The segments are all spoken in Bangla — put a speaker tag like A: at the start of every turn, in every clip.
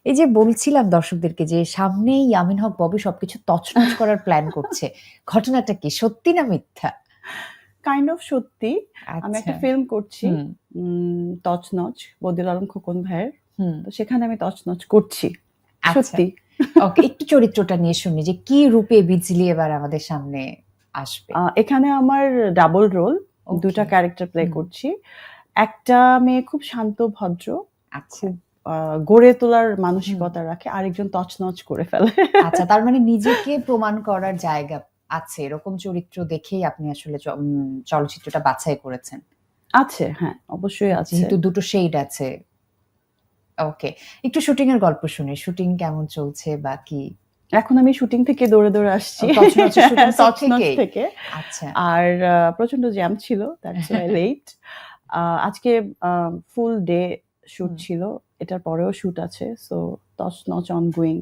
A: এই যে বলছিলাম দর্শকদেরকে যে সামনেই ইয়ামিন হক ববি সবকিছু তছনছ করার প্ল্যান করছে। ঘটনাটা কি? সত্যি না মিথ্যা?
B: কাইন্ড অফ সত্যি। আমি
A: আচ্ছা।
B: একটা ফিল্ম করছি
A: হুম,
B: তছনছ, বদিউল আলম খোকন ভাইয়ের।
A: হুম।
B: তো সেখানে আমি তছনছ করছি।
A: আচ্ছা।
B: সত্যি।
A: ওকে, একটু চরিত্রটা নিয়ে শুনি যে কি রূপে বিজলি এবার আমাদের সামনে আসবে?
B: এখানে আমার ডাবল রোল, ২
A: ওকে।
B: টা ক্যারেক্টার প্লে
A: হুম,
B: করছি। একটা মেয়ে খুব শান্ত ভদ্র,
A: আচ্ছা।
B: খুব গড়ে তোলার
A: হুম।
B: মানসিকতা রাখে। আরেকজন তছনছ করে ফেলে।
A: আচ্ছা, তার মানে নিজেকে প্রমাণ করার জায়গা আছে। এরকম চরিত্র দেখেই আপনি আসলে চলচ্চিত্রটা বাছাই করেছেন।
B: আছে, হ্যাঁ, অবশ্যই আছে।
A: যেহেতু দুটো শেড আছে। ওকে। একটু শুটিং এর গল্প শুনি। শুটিং কেমন চলছে বা কি?
B: এখন আমি শুটিং থেকে দৌড়ে আসছি।
A: তছনছের শুটিং সেট
B: তছনছ
A: থেকেই?
B: থেকে।
A: আচ্ছা।
B: আর প্রচন্ড জ্যাম ছিল। That's why late. আজকে ফুল ডে শুট
A: হুম।
B: ছিল। এটার পরেও শুট আছে। সো তছনছ অনগোইং।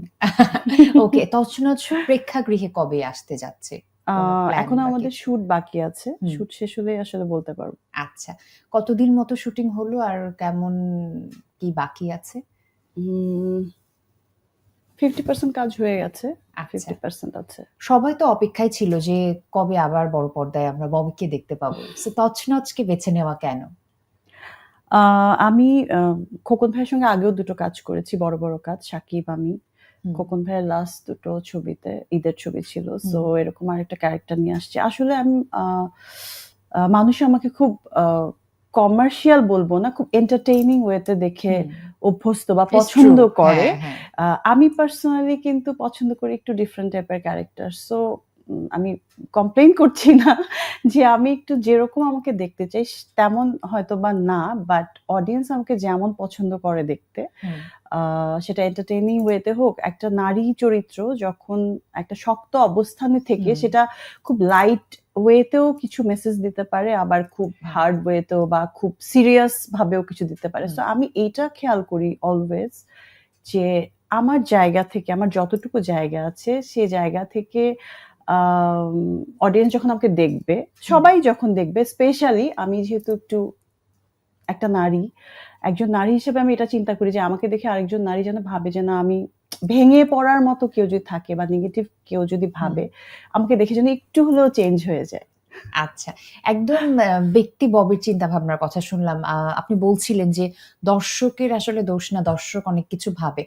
A: ওকে, তছনছ প্রেক্ষাগৃহে কবে আসতে যাচ্ছে? কোন প্ল্যান
B: এখনো
A: বা
B: আমাদের
A: কিছু?
B: শুট বাকি আছে।
A: হুম,
B: শুট শেষ হলেই আসলে বলতে পারব।
A: আচ্ছা। কতদিন মতো শুটিং হলো আর কেমন কি বাকি আছে?
B: উম 50% কাজ হয়ে গেছে।
A: আচ্ছা।
B: 50% আছে।
A: সবাই তো অপেক্ষায় ছিল যে কবে আবার বড় পর্দায় আমরা ববিকে দেখতে পাবো। সো তছনছকে বেছে নেওয়া কেন?
B: আ আমি আ খোকন ভাইয়ের সঙ্গে আগেও ২ টো কাজ করেছি, বড়, বড় কাজ। সাকিব, আমি।
A: হুম,
B: খোকন ভাইয়ের লাস্ট ২ টো ছবিতে ঈদের ছবি ছিল। সো
A: হুম,
B: এরকম আরেকটা ক্যারেক্টার নিয়ে আসছি। আসলে আমি আ আ মানুষ আমাকে খুব কমার্শিয়াল বলব না, খুব এন্টারটেইনিং ওয়েতে দেখে
A: হুম।
B: অভ্যস্ত বা
A: ইটস ট্রু।
B: পছন্দ করে।
A: হ্যাঁ, হ্যাঁ।
B: আমি পার্সোনালি কিন্তু পছন্দ করি একটু ডিফারেন্ট টাইপের ক্যারেক্টার। সো আমি কমপ্লেইন করছি না যে আমি একটু যেরকম আমাকে দেখতে চাই তেমন হয়তোবা না। বাট অডিয়েন্স আমাকে যেমন পছন্দ করে দেখতে,
A: হুম,
B: আ সেটা এন্টারটেইনিং ওয়েতে হোক, একটা নারী চরিত্র যখন একটা শক্ত অবস্থানে থেকে
A: হুম,
B: সেটা খুব লাইট ওয়েতেও কিছু মেসেজ দিতে পারে, আবার খুব
A: হ্যাঁ,
B: হার্ড ওয়েতেও বা খুব সিরিয়াস ভাবেও কিছু দিতে পারে।
A: হুম,
B: সো আমি এইটা খেয়াল করি অলওয়েজ যে আমার জায়গা থেকে, আমার যতটুকু জায়গা আছে সে জায়গা থেকে আম অডিয়েন্স যখন আমাকে দেখবে,
A: হুম,
B: সবাই যখন দেখবে, স্পেশালি আমি যেহেতু একটু একটা নারী, একজন নারী হিসেবে আমি এটা চিন্তা করি যে আমাকে দেখে আরেকজন নারী যেন ভাবে যে না আমি ভেঙে পড়ার মতো কেউ যদি থাকে বা নেগেটিভ কেউ যদি
A: হুম।
B: ভাবে, আমাকে দেখে যেন একটু হলেও চেঞ্জ হয়ে যায়।
A: আচ্ছা। একদম ব্যক্তি ববির চিন্তাভাবনার কথা শুনলাম। আপনি বলছিলেন যে দর্শকের আসলে দোষ না, দর্শক অনেক কিছু ভাবে।